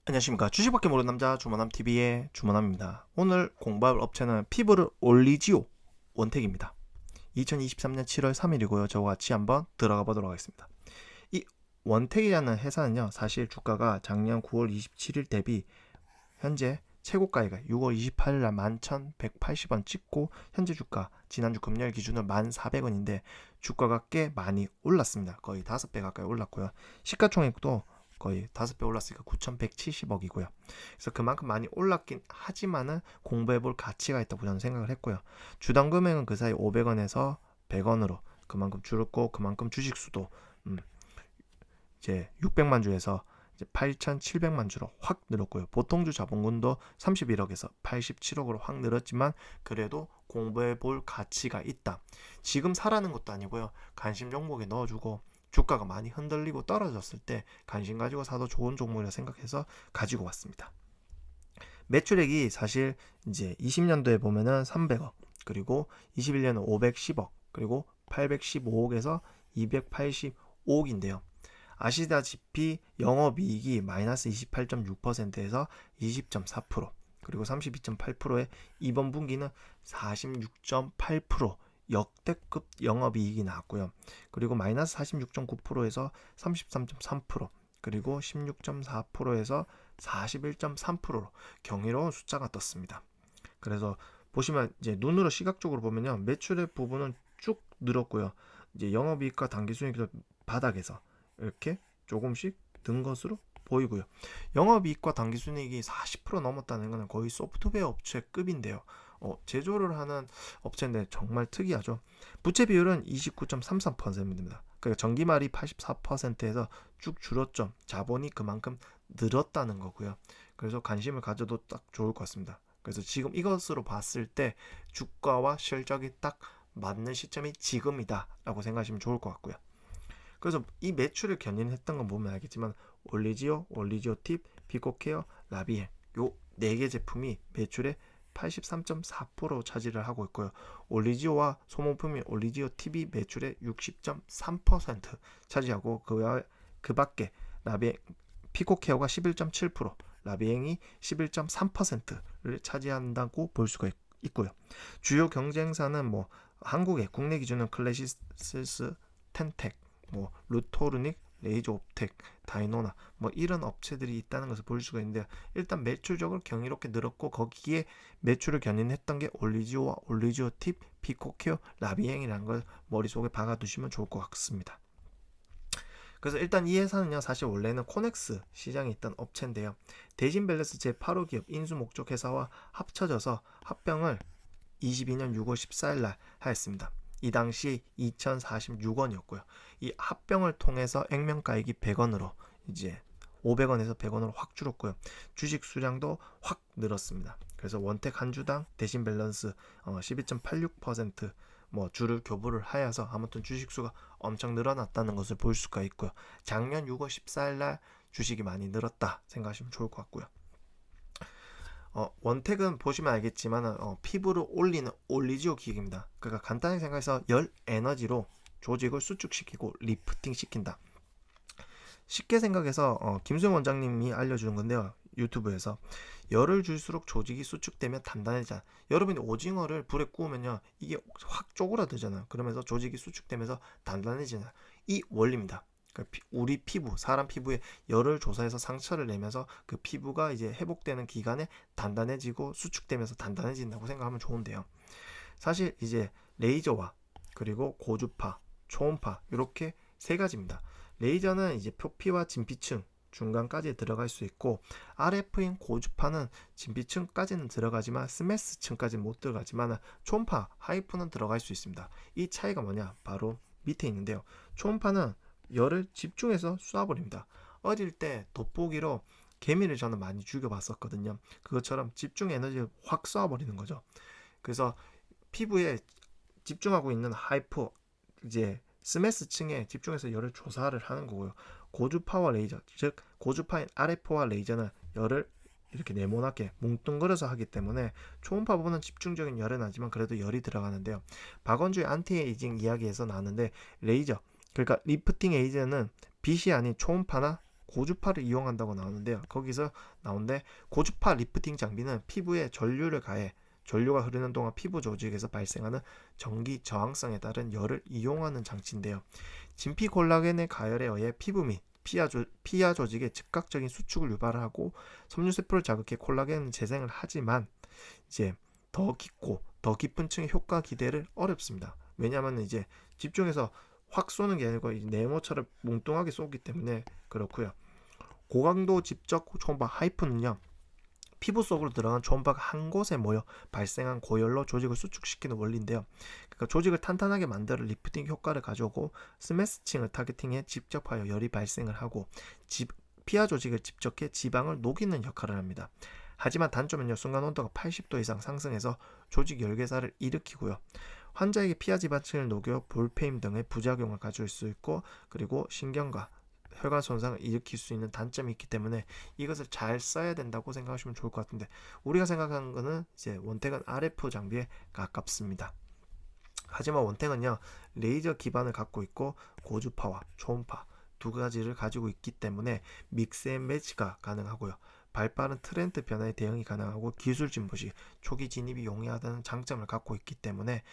안녕하십니까. 주식밖에 모르는 남자 주머남TV의 주머남입니다. 오늘 공부할 업체는 피부를 올리지오 원택입니다. 2023년 7월 3일이고요. 저와 같이 한번 들어가 보도록 하겠습니다. 이 원택이라는 회사는요, 사실 주가가 작년 9월 27일 대비 현재 최고가가 6월 28일 날 11,180원 찍고 현재 주가 지난주 금요일 기준으로 1,400원인데 주가가 꽤 많이 올랐습니다. 거의 5배 가까이 올랐고요. 시가총액도 거의 5배 올랐으니까 9,170억이고요. 그래서 그만큼 많이 올랐긴 하지만은 공부해볼 가치가 있다고 저는 생각을 했고요. 주당 금액은 그 사이 500원에서 100원으로 그만큼 줄었고, 그만큼 주식수도 이제 600만 주에서 이제 8,700만 주로 확 늘었고요. 보통주 자본금도 31억에서 87억으로 확 늘었지만 그래도 공부해 볼 가치가 있다. 지금 사라는 것도 아니고요. 관심 종목에 넣어주고 주가가 많이 흔들리고 떨어졌을 때 관심 가지고 사도 좋은 종목이라 생각해서 가지고 왔습니다. 매출액이 사실 이제 20년도에 보면은 300억, 그리고 21년은 510억, 그리고 815억에서 285억인데요. 아시다시피 영업이익이 마이너스 28.6%에서 20.4%, 그리고 32.8%의 이번 분기는 46.8% 역대급 영업이익이 나왔고요. 그리고 마이너스 46.9%에서 33.3%, 그리고 16.4%에서 41.3%로 경이로운 숫자가 떴습니다. 그래서 보시면 이제 눈으로 시각적으로 보면요, 매출의 부분은 쭉 늘었고요. 이제 영업이익과 당기순이익도 바닥에서 이렇게 조금씩 든 것으로 보이고요. 영업이익과 당기순이익이 40% 넘었다는 것은 거의 소프트웨어 업체급인데요. 제조를 하는 업체인데 정말 특이하죠. 부채 비율은 29.33%입니다. 그러니까 전기말이 84%에서 쭉 줄었죠. 자본이 그만큼 늘었다는 거고요. 그래서 관심을 가져도 딱 좋을 것 같습니다. 그래서 지금 이것으로 봤을 때 주가와 실적이 딱 맞는 시점이 지금이다 라고 생각하시면 좋을 것 같고요. 그래서 이 매출을 견인했던 건 보면 알겠지만 올리지오, 올리지오 팁, 비코케어, 라비엔 요 4개 제품이 매출의 83.4% 차지를 하고 있고요. 올리지오와 소모품인 올리지오 팁이 매출의 60.3% 차지하고 그 밖에 라비엔, 피코케어가 11.7%, 라비행이 11.3%를 차지한다고 볼 수가 있고요. 주요 경쟁사는 뭐 한국의 국내 기준은 클래시스, 텐텍, 뭐 루토르닉, 레이저옵텍, 다이노나 뭐 이런 업체들이 있다는 것을 볼 수가 있는데, 일단 매출적으로 경이롭게 늘었고 거기에 매출을 견인했던 게 올리지오와 올리지오 팁, 피코케어, 라비행이라는 걸 머릿속에 박아두시면 좋을 것 같습니다. 그래서 일단 이 회사는요, 사실 원래는 코넥스 시장에 있던 업체인데요, 대진밸런스 제8호 기업 인수 목적 회사와 합쳐져서 합병을 22년 6월 14일 날 하였습니다. 이 당시 2,046원이었고요. 이 합병을 통해서 액면가액이 100원으로 이제 500원에서 100원으로 확 줄었고요. 주식 수량도 확 늘었습니다. 그래서 원택 한 주당 대신 밸런스 12.86% 뭐 주를 교부를 하여서 아무튼 주식수가 엄청 늘어났다는 것을 볼 수가 있고요. 작년 6월 14일 날 주식이 많이 늘었다 생각하시면 좋을 것 같고요. 원택은 보시면 알겠지만 피부를 올리는 올리지오 기획입니다. 그러니까 간단히 생각해서 열 에너지로 조직을 수축시키고 리프팅 시킨다. 쉽게 생각해서 김수영 원장님이 알려주는 건데요, 유튜브에서 열을 줄수록 조직이 수축되면 단단해져. 여러분이 오징어를 불에 구우면요, 이게 확 쪼그라들잖아요. 그러면서 조직이 수축되면서 단단해지는 이 원리입니다. 그러니까 우리 피부, 사람 피부에 열을 조사해서 상처를 내면서 그 피부가 이제 회복되는 기간에 단단해지고 수축되면서 단단해진다고 생각하면 좋은데요. 사실 이제 레이저와 그리고 고주파, 초음파 이렇게 세 가지입니다. 레이저는 이제 표피와 진피층 중간까지 들어갈 수 있고, RF인 고주파는 진피층까지는 들어가지만 스메스층까지는 못 들어가지만 초음파, 하이프는 들어갈 수 있습니다. 이 차이가 뭐냐? 바로 밑에 있는데요. 초음파는 열을 집중해서 쏴버립니다. 어릴 때 돋보기로 개미를 저는 많이 죽여봤었거든요. 그것처럼 집중 에너지를 확 쏴버리는 거죠. 그래서 피부에 집중하고 있는 하이퍼 이제 스매스층에 집중해서 열을 조사를 하는 거고요. 고주파와 레이저, 즉 고주파인 RF와 레이저는 열을 이렇게 네모나게 뭉뚱그려서 하기 때문에 초음파 부분은 집중적인 열은 나지만 그래도 열이 들어가는데요. 박원주의 안티에이징 이야기에서 나왔는데, 레이저, 그러니까 리프팅 에이저는 빛이 아닌 초음파나 고주파를 이용한다고 나오는데요. 거기서 나오는데 고주파 리프팅 장비는 피부에 전류를 가해 전류가 흐르는 동안 피부 조직에서 발생하는 전기 저항성에 따른 열을 이용하는 장치인데요. 진피 콜라겐의 가열에 의해 피부 및 피하 조직의 즉각적인 수축을 유발하고 섬유세포를 자극해 콜라겐 재생을 하지만 이제 더 깊고 더 깊은 층의 효과 기대를 어렵습니다. 왜냐하면 이제 집중해서 확 쏘는 게 아니고 네모처럼 뭉뚱하게 쏘기 때문에 그렇고요. 고강도 집적 초음파 하이프는요, 피부 속으로 들어간 초음파가 한 곳에 모여 발생한 고열로 조직을 수축시키는 원리인데요. 그러니까 조직을 탄탄하게 만들어 리프팅 효과를 가져오고 스매스층을 타겟팅해 직접하여 열이 발생을 하고 피하 조직을 집적해 지방을 녹이는 역할을 합니다. 하지만 단점은요, 순간 온도가 80도 이상 상승해서 조직 열괴사를 일으키고요. 환자에게 피하 지방층을 녹여 볼페임 등의 부작용을 가져올 수 있고, 그리고 신경과 혈관 손상을 일으킬 수 있는 단점이 있기 때문에 이것을 잘 써야 된다고 생각하시면 좋을 것 같은데, 우리가 생각하는 거는 이제 원택은 RF 장비에 가깝습니다. 하지만 원택은요, 레이저 기반을 갖고 있고 고주파와 초음파 두 가지를 가지고 있기 때문에 믹스 앤 매치가 가능하고요. 발빠른 트렌드 변화에 대응이 가능하고 기술 진보 시 초기 진입이 용이하다는 장점을 갖고 있기 때문에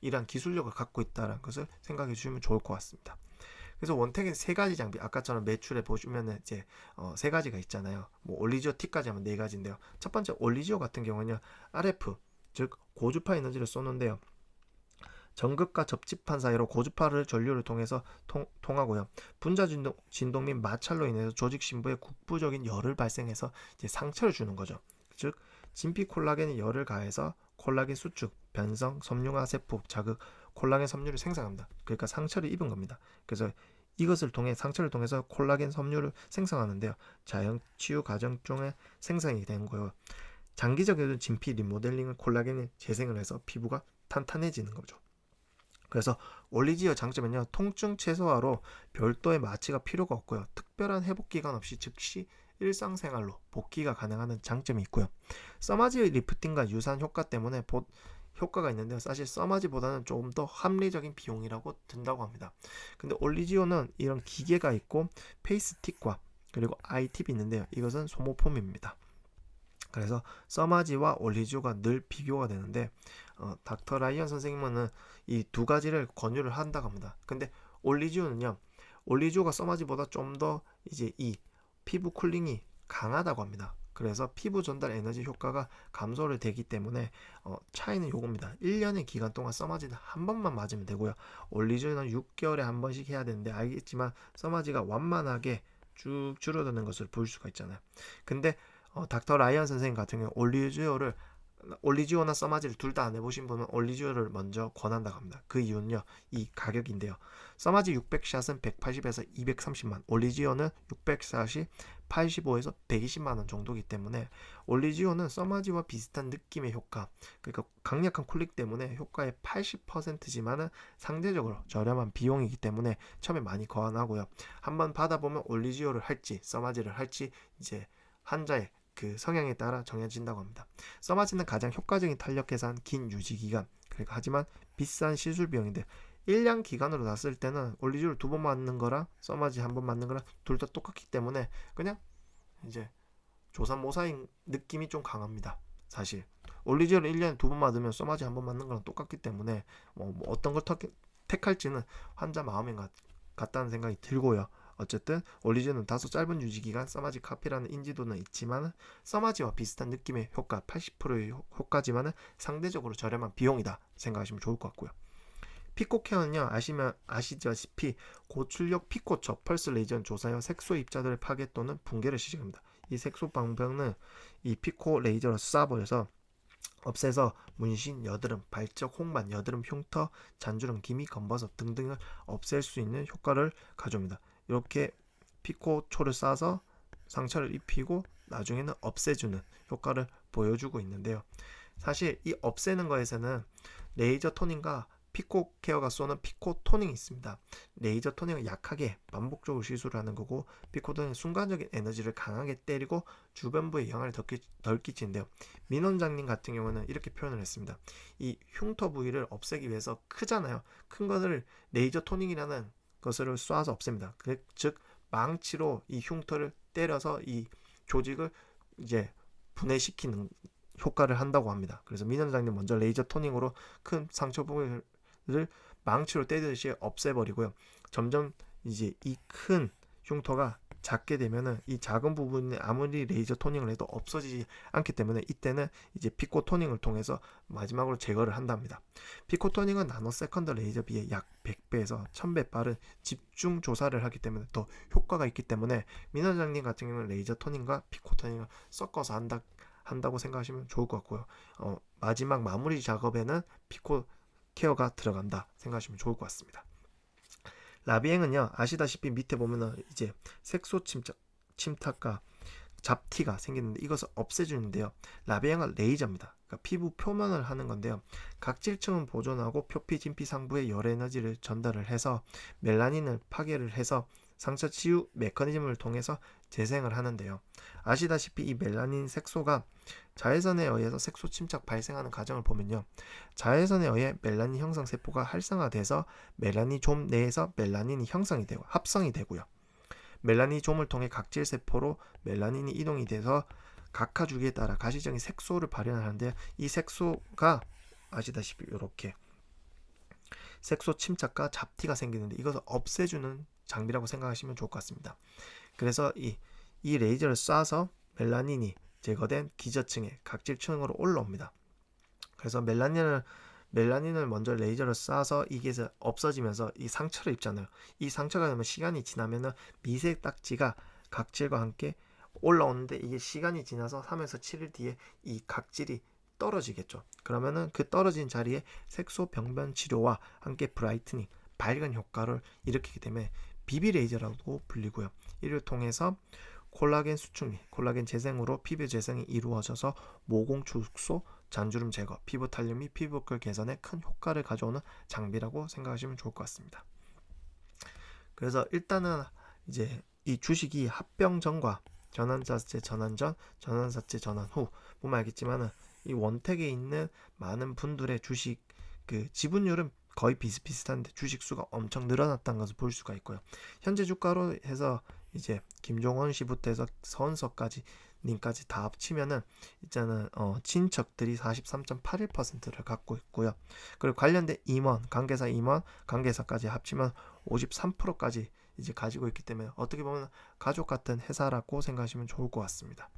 이러한 기술력을 갖고 있다는 것을 생각해 주시면 좋을 것 같습니다. 그래서 원택은 세 가지 장비, 아까처럼 매출에 보시면은 이제 세 가지가 있잖아요. 뭐 올리지오 T까지 하면 네 가지인데요. 첫 번째 올리지오 같은 경우는 RF, 즉 고주파 에너지를 쏘는데요. 전극과 접집판 사이로 고주파를 전류를 통해서 통하고요. 분자 진동 및 마찰로 인해서 조직 심부에 국부적인 열을 발생해서 이제 상처를 주는 거죠. 즉 진피 콜라겐이 열을 가해서 콜라겐 수축, 변성, 섬유화 세포 자극, 콜라겐 섬유를 생성합니다. 그러니까 상처를 입은 겁니다. 그래서 이것을 통해 상처를 통해서 콜라겐 섬유를 생성하는데요. 자연 치유 과정 중에 생성이 되는 거예요. 장기적인 진피 리모델링은 콜라겐이 재생을 해서 피부가 탄탄해지는 거죠. 그래서 올리지오 장점은요, 통증 최소화로 별도의 마취가 필요가 없고요. 특별한 회복 기간 없이 즉시 일상생활로 복귀가 가능한 장점이 있고요. 써마지 리프팅과 유사한 효과 때문에 효과가 있는데요. 사실 써마지보다는 조금 더 합리적인 비용이라고 든다고 합니다. 근데 올리지오는 이런 기계가 있고 페이스틱과 그리고 아이팁이 있는데요. 이것은 소모품입니다. 그래서 써마지와 올리지오가 늘 비교가 되는데 닥터 라이언 선생님은 이 두 가지를 권유를 한다고 합니다. 근데 올리지오는요, 올리지오가 써마지보다 좀 더 이제 이 피부 쿨링이 강하다고 합니다. 그래서 피부 전달 에너지 효과가 감소를 되기 때문에 차이는 요겁니다. 1년의 기간 동안 써마지는 한 번만 맞으면 되고요. 올리지오는 6개월에 한 번씩 해야 되는데, 알겠지만 써마지가 완만하게 쭉 줄어드는 것을 볼 수가 있잖아요. 근데 닥터 라이언 선생님 같은 경우 올리지오나 써마지를 둘 다 안 해보신 분은 올리지오를 먼저 권한다고 합니다. 그 이유는요, 이 가격인데요. 써마지 600샷은 180에서 230만, 올리지오는 600샷이 85에서 120만원 정도이기 때문에 올리지오는 써마지와 비슷한 느낌의 효과, 그러니까 강력한 쿨링 때문에 효과의 80%지만은 상대적으로 저렴한 비용이기 때문에 처음에 많이 권하고요. 한번 받아보면 올리지오를 할지 써마지를 할지 이제 환자의 그 성향에 따라 정해진다고 합니다. 써마지는 가장 효과적인 탄력 개선, 긴 유지 기간, 그러니까 하지만 비싼 시술 비용인데 1년 기간으로 났을 때는 올리지오를 2번 맞는 거랑 써마지 한 번 맞는 거랑 둘 다 똑같기 때문에 그냥 이제 조삼모사인 느낌이 좀 강합니다. 사실 올리지오를 1년에 2번 맞으면 써마지 한 번 맞는 거랑 똑같기 때문에 뭐 어떤 걸 택할지는 환자 마음인 것 같다는 생각이 들고요. 어쨌든 올리지오는 다소 짧은 유지기간, 써마지 카피라는 인지도는 있지만 써마지와 비슷한 느낌의 효과, 80%의 효과지만 상대적으로 저렴한 비용이다 생각하시면 좋을 것 같고요. 피코케어는요, 아시다시피 고출력 피코처 펄스 레이저는 조사하여 색소 입자들의 파괴 또는 붕괴를 시식합니다. 이 색소 방병은 이 피코 레이저로 쏴버려서 없애서 문신, 여드름, 발적, 홍반, 여드름, 흉터, 잔주름, 기미, 검버섯 등등을 없앨 수 있는 효과를 가져옵니다. 이렇게 피코초를 쏴서 상처를 입히고 나중에는 없애주는 효과를 보여주고 있는데요. 사실 이 없애는 거에서는 레이저 토닝과 피코 케어가 쏘는 피코 토닝이 있습니다. 레이저 토닝은 약하게 반복적으로 시술을 하는 거고, 피코 토닝은 순간적인 에너지를 강하게 때리고 주변부에 영향을 덜 끼치는데요. 민 원장님 같은 경우는 이렇게 표현을 했습니다. 이 흉터 부위를 없애기 위해서 크잖아요. 큰 것을 레이저 토닝이라는 것을 쏴서 없앱니다. 즉 망치로 이 흉터를 때려서 이 조직을 이제 분해시키는 효과를 한다고 합니다. 그래서 민 원장님 먼저 레이저 토닝으로 큰 상처 부분을 망치로 때리듯이 없애버리고요. 점점 이제 이 큰 흉터가 작게 되면은 이 작은 부분에 아무리 레이저 토닝을 해도 없어지지 않기 때문에 이때는 이제 피코 토닝을 통해서 마지막으로 제거를 한답니다. 피코 토닝은 나노 세컨드 레이저 비해 약 100배에서 1000배 빠른 집중 조사를 하기 때문에 더 효과가 있기 때문에 민 원장님 같은 경우는 레이저 토닝과 피코 토닝을 섞어서 한다고 생각하시면 좋을 것 같고요. 마지막 마무리 작업에는 피코 케어가 들어간다 생각하시면 좋을 것 같습니다. 라비행은요, 아시다시피 밑에 보면은 이제 색소 침착과 잡티가 생기는데 이것을 없애주는데요. 라비행은 레이저입니다. 그러니까 피부 표면을 하는 건데요. 각질층은 보존하고 표피, 진피 상부에 열 에너지를 전달을 해서 멜라닌을 파괴를 해서 상처 치유 메커니즘을 통해서 재생을 하는데요. 아시다시피 이 멜라닌 색소가 자외선에 의해서 색소 침착 발생하는 과정을 보면요. 자외선에 의해 멜라닌 형성 세포가 활성화돼서 멜라니좀 내에서 멜라닌이 형성이 되고 합성이 되고요. 멜라니좀을 통해 각질 세포로 멜라닌이 이동이 돼서 각하 주기에 따라 가시적인 색소를 발현하는데 이 색소가 아시다시피 이렇게 색소 침착과 잡티가 생기는데 이것을 없애주는 장비라고 생각하시면 좋을 것 같습니다. 그래서 이 레이저를 쏴서 멜라닌이 제거된 기저층에 각질층으로 올라옵니다. 그래서 멜라닌을 먼저 레이저를 쏴서 이게 없어지면서 이 상처를 입잖아요. 이 상처가 되면 시간이 지나면은 미세 딱지가 각질과 함께 올라오는데 이게 시간이 지나서 3에서 7일 뒤에 이 각질이 떨어지겠죠. 그러면은 그 떨어진 자리에 색소 병변 치료와 함께 브라이트닝, 밝은 효과를 일으키기 때문에 비비 레이저라고 불리고요. 이를 통해서 콜라겐 수축 및 콜라겐 재생으로 피부 재생이 이루어져서 모공 축소, 잔주름 제거, 피부 탄력 및 피부결 개선에 큰 효과를 가져오는 장비라고 생각하시면 좋을 것 같습니다. 그래서 일단은 이제 이 주식이 합병 전과 전환사채 전환 전, 전환사채 전환 후 보면 알겠지만은 이 원택에 있는 많은 분들의 주식 그 지분율은 거의 비슷비슷한데 주식 수가 엄청 늘어났다는 것을 볼 수가 있고요. 현재 주가로 해서 이제 김종원 씨부터 해서 서은석까지 님까지 다 합치면은 일단은 친척들이 43.81%를 갖고 있고요. 그리고 관련된 임원, 관계사 임원, 관계사까지 합치면 53%까지 이제 가지고 있기 때문에 어떻게 보면 가족 같은 회사라고 생각하시면 좋을 것 같습니다.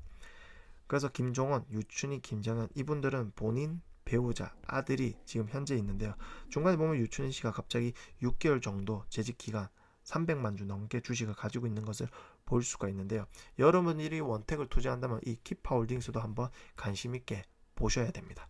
그래서 김종원, 유춘희, 김정은 이분들은 본인 배우자, 아들이 지금 현재 있는데요. 중간에 보면 유춘희 씨가 갑자기 6개월 정도 재직 기간 300만 주 넘게 주식을 가지고 있는 것을 볼 수가 있는데요. 여러분들이 원택을 투자한다면 이 키파홀딩스도 한번 관심 있게 보셔야 됩니다.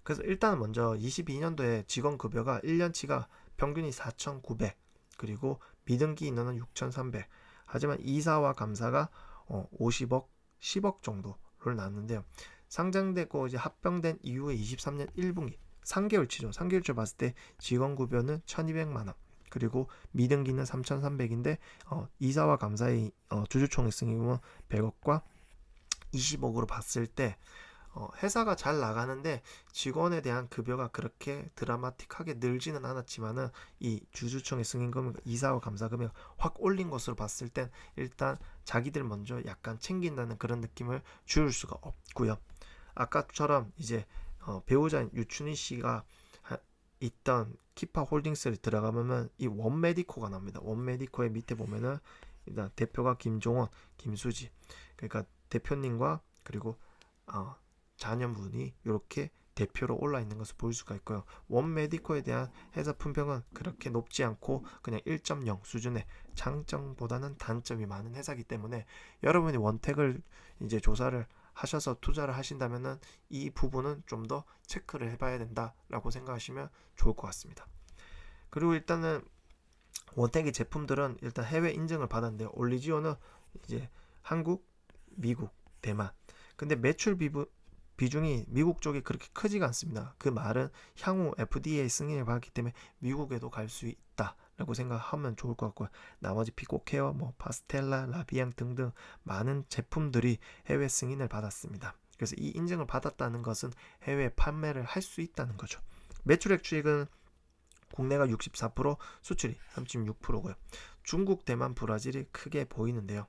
그래서 일단 먼저 22년도에 직원급여가 1년치가 평균이 4,900 그리고 미등기 인원은 6,300 하지만 이사와 감사가 50억, 10억 정도를 나왔는데요. 상장되고 이제 합병된 이후에 23년 1분기 3개월치로 봤을 때 직원급여는 1,200만 원 그리고 미등기는 3,300인데 이사와 감사의 주주총액 승인은 100억과 20억으로 봤을 때 회사가 잘 나가는데 직원에 대한 급여가 그렇게 드라마틱하게 늘지는 않았지만은 이 주주총회 승인금 이사와 감사 금액 확 올린 것으로 봤을 땐 일단 자기들 먼저 약간 챙긴다는 그런 느낌을 줄 수가 없고요. 아까처럼 이제 배우자인 유춘희 씨가 있던 키파 홀딩스를 들어가면 이 원메디코가 나옵니다. 원메디코의 밑에 보면은 일단 대표가 김종원, 김수지 그러니까 대표님과 그리고 자녀분이 이렇게 대표로 올라 있는 것을 볼 수가 있고요. 원메디코에 대한 회사 품평은 그렇게 높지 않고 그냥 1.0 수준의 장점보다는 단점이 많은 회사이기 때문에 여러분이 원택을 이제 조사를 하셔서 투자를 하신다면은 이 부분은 좀 더 체크를 해봐야 된다라고 생각하시면 좋을 것 같습니다. 그리고 일단은 원택의 제품들은 일단 해외 인증을 받았는데요. 올리지오는 이제 한국, 미국, 대만. 근데 매출 비중이 미국 쪽에 그렇게 크지가 않습니다. 그 말은 향후 FDA 승인을 받기 때문에 미국에도 갈 수 있다라고 생각하면 좋을 것 같고요. 나머지 피코케어, 파스텔라, 라비앙 등등 많은 제품들이 해외 승인을 받았습니다. 그래서 이 인증을 받았다는 것은 해외 판매를 할 수 있다는 거죠. 매출액 추익은 국내가 64%, 수출이 36%고요. 중국, 대만, 브라질이 크게 보이는데요.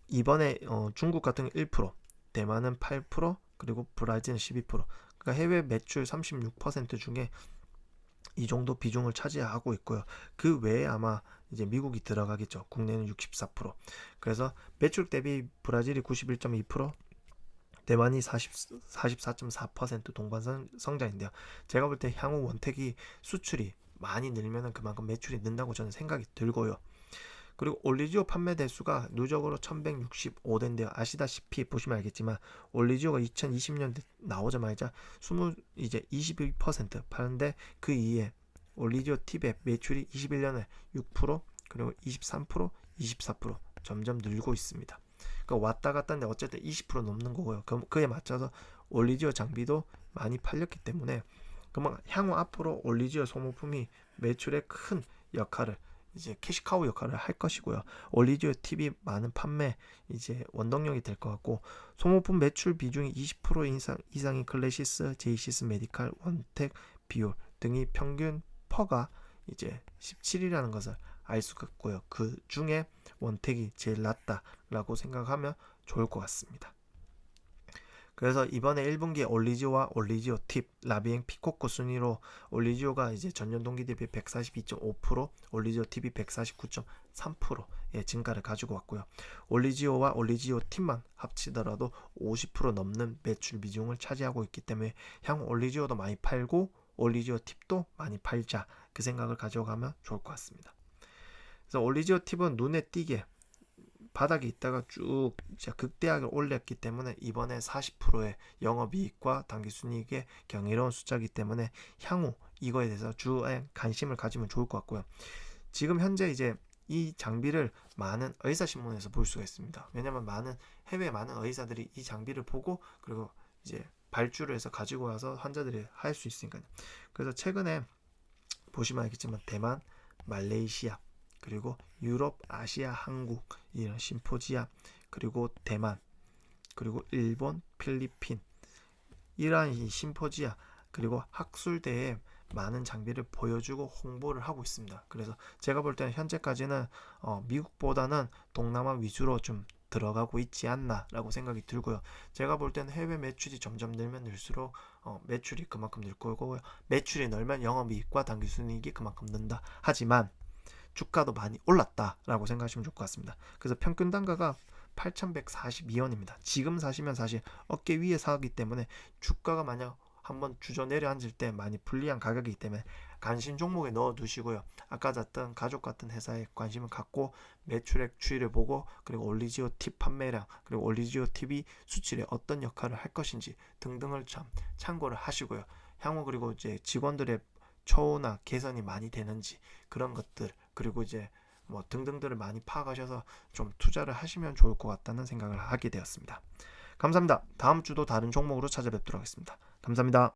이번에 중국 같은 경우 1%, 대만은 8%, 그리고 브라질은 12%. 그러니까 해외 매출 36% 중에 이 정도 비중을 차지하고 있고요. 그 외에 아마 이제 미국이 들어가겠죠. 국내는 64%. 그래서 매출 대비 브라질이 91.2%, 대만이 44.4% 동반 성장인데요. 제가 볼 때 향후 원택이 수출이 많이 늘면 그만큼 매출이 는다고 저는 생각이 들고요. 그리고 올리지오 판매 대수가 누적으로 1165대인데요. 아시다시피 보시면 알겠지만 올리지오가 2020년 나오자마자 이제 22% 파는데, 그 이후에 올리지오 팁의 매출이 21년에 6%, 그리고 23%, 24% 점점 늘고 있습니다. 그러니까 왔다 갔다 하는데 어쨌든 20% 넘는 거고요. 그에 맞춰서 올리지오 장비도 많이 팔렸기 때문에 그만 향후 앞으로 올리지오 소모품이 매출에 큰 역할을, 이제 캐시카우 역할을 할 것이고요. 올리지오 TV 많은 판매 이제 원동력이 될 것 같고, 소모품 매출 비중이 20% 이상인 클래시스, 제이시스 메디칼, 원텍, 비올 등이 평균 퍼가 이제 17이라는 것을 알 수가 있고요. 그 중에 원텍이 제일 낮다라고 생각하면 좋을 것 같습니다. 그래서 이번에 1분기에 올리지오와 올리지오 팁, 라비엥, 피코코 순위로 올리지오가 이제 전년 동기 대비 142.5%, 올리지오 팁이 149.3%의 증가를 가지고 왔고요. 올리지오와 올리지오 팁만 합치더라도 50% 넘는 매출 비중을 차지하고 있기 때문에 향후 올리지오도 많이 팔고 올리지오 팁도 많이 팔자, 그 생각을 가져가면 좋을 것 같습니다. 그래서 올리지오 팁은 눈에 띄게 바닥에 있다가 쭉 극대하게 올렸기 때문에 이번에 40%의 영업이익과 당기순이익의 경이로운 숫자이기 때문에 향후 이거에 대해서 주에 관심을 가지면 좋을 것 같고요. 지금 현재 이제 이 장비를 많은 의사신문에서 볼 수가 있습니다. 왜냐하면 해외 많은 의사들이 이 장비를 보고 그리고 이제 발주를 해서 가지고 와서 환자들이 할 수 있으니까요. 그래서 최근에 보시면 알겠지만 대만, 말레이시아, 그리고 유럽, 아시아, 한국 이런 심포지아, 그리고 대만, 그리고 일본, 필리핀, 이러한 이 심포지아 그리고 학술대에 많은 장비를 보여주고 홍보를 하고 있습니다. 그래서 제가 볼 때는 현재까지는 미국보다는 동남아 위주로 좀 들어가고 있지 않나라고 생각이 들고요. 제가 볼 때는 해외 매출이 점점 늘면 늘수록 매출이 그만큼 늘 거고요. 매출이 늘면 영업이익과 당기순이익이 그만큼 는다. 하지만 주가도 많이 올랐다라고 생각하시면 좋을 것 같습니다. 그래서 평균 단가가 8,142원입니다. 지금 사시면 사실 어깨 위에 사기 때문에 주가가 만약 한번 주저 내려앉을 때 많이 불리한 가격이기 때문에 관심 종목에 넣어 두시고요. 아까 잤던 가족 같은 회사에 관심을 갖고 매출액 추이를 보고, 그리고 올리지오 팁 판매량, 그리고 올리지오 TV 수출에 어떤 역할을 할 것인지 등등을 참 참고를 하시고요. 향후 그리고 이제 직원들의 처우나 개선이 많이 되는지 그런 것들, 그리고 이제 뭐 등등들을 많이 파악하셔서 좀 투자를 하시면 좋을 것 같다는 생각을 하게 되었습니다. 감사합니다. 다음 주도 다른 종목으로 찾아뵙도록 하겠습니다. 감사합니다.